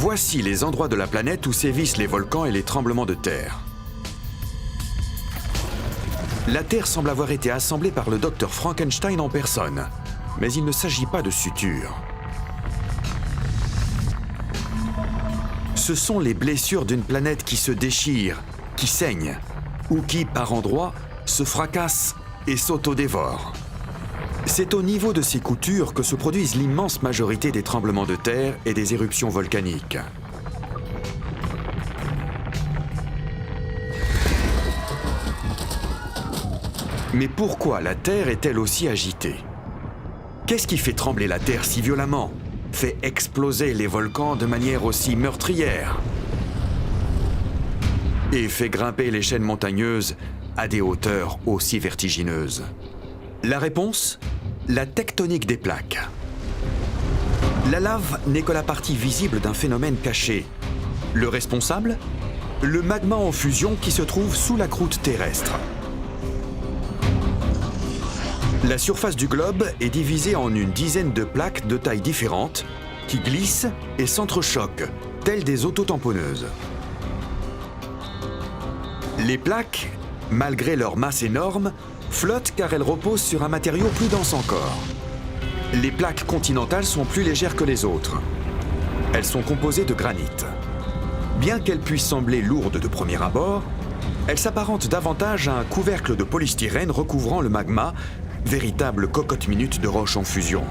Voici les endroits de la planète où sévissent les volcans et les tremblements de terre. La Terre semble avoir été assemblée par le docteur Frankenstein en personne, mais il ne s'agit pas de suture. Ce sont les blessures d'une planète qui se déchire, qui saigne, ou qui, par endroits, se fracasse et s'autodévore. C'est au niveau de ces coutures que se produisent l'immense majorité des tremblements de terre et des éruptions volcaniques. Mais pourquoi la Terre est-elle aussi agitée? Qu'est-ce qui fait trembler la Terre si violemment, fait exploser les volcans de manière aussi meurtrière et fait grimper les chaînes montagneuses à des hauteurs aussi vertigineuses? La réponse? La tectonique des plaques. La lave n'est que la partie visible d'un phénomène caché. Le responsable? Le magma en fusion qui se trouve sous la croûte terrestre. La surface du globe est divisée en une dizaine de plaques de tailles différentes qui glissent et s'entrechoquent, telles des autotamponneuses. Les plaques, malgré leur masse énorme, flottent car elles reposent sur un matériau plus dense encore. Les plaques continentales sont plus légères que les autres. Elles sont composées de granit. Bien qu'elles puissent sembler lourdes de premier abord, elles s'apparentent davantage à un couvercle de polystyrène recouvrant le magma, véritable cocotte minute de roches en fusion.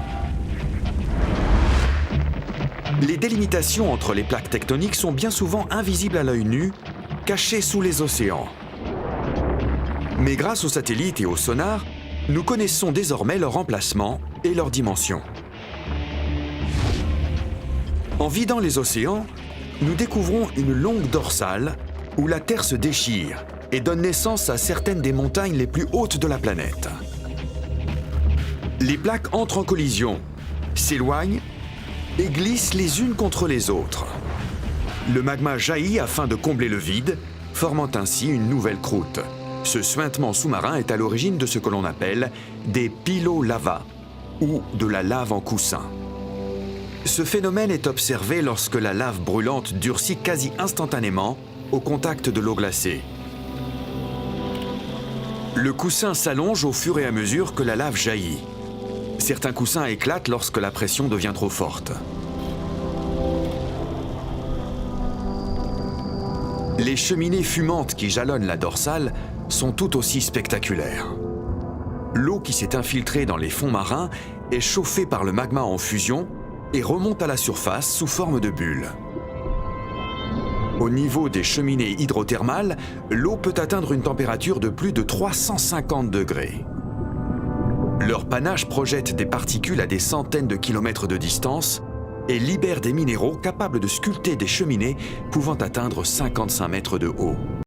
Les délimitations entre les plaques tectoniques sont bien souvent invisibles à l'œil nu, cachées sous les océans. Mais grâce aux satellites et aux sonars, nous connaissons désormais leur emplacement et leur dimension. En vidant les océans, nous découvrons une longue dorsale où la Terre se déchire et donne naissance à certaines des montagnes les plus hautes de la planète. Les plaques entrent en collision, s'éloignent et glissent les unes contre les autres. Le magma jaillit afin de combler le vide, formant ainsi une nouvelle croûte. Ce suintement sous-marin est à l'origine de ce que l'on appelle des pilolavas, ou de la lave en coussin. Ce phénomène est observé lorsque la lave brûlante durcit quasi instantanément au contact de l'eau glacée. Le coussin s'allonge au fur et à mesure que la lave jaillit. Certains coussins éclatent lorsque la pression devient trop forte. Les cheminées fumantes qui jalonnent la dorsale sont tout aussi spectaculaires. L'eau qui s'est infiltrée dans les fonds marins est chauffée par le magma en fusion et remonte à la surface sous forme de bulles. Au niveau des cheminées hydrothermales, l'eau peut atteindre une température de plus de 350 degrés. Leur panache projette des particules à des centaines de kilomètres de distance et libère des minéraux capables de sculpter des cheminées pouvant atteindre 55 mètres de haut.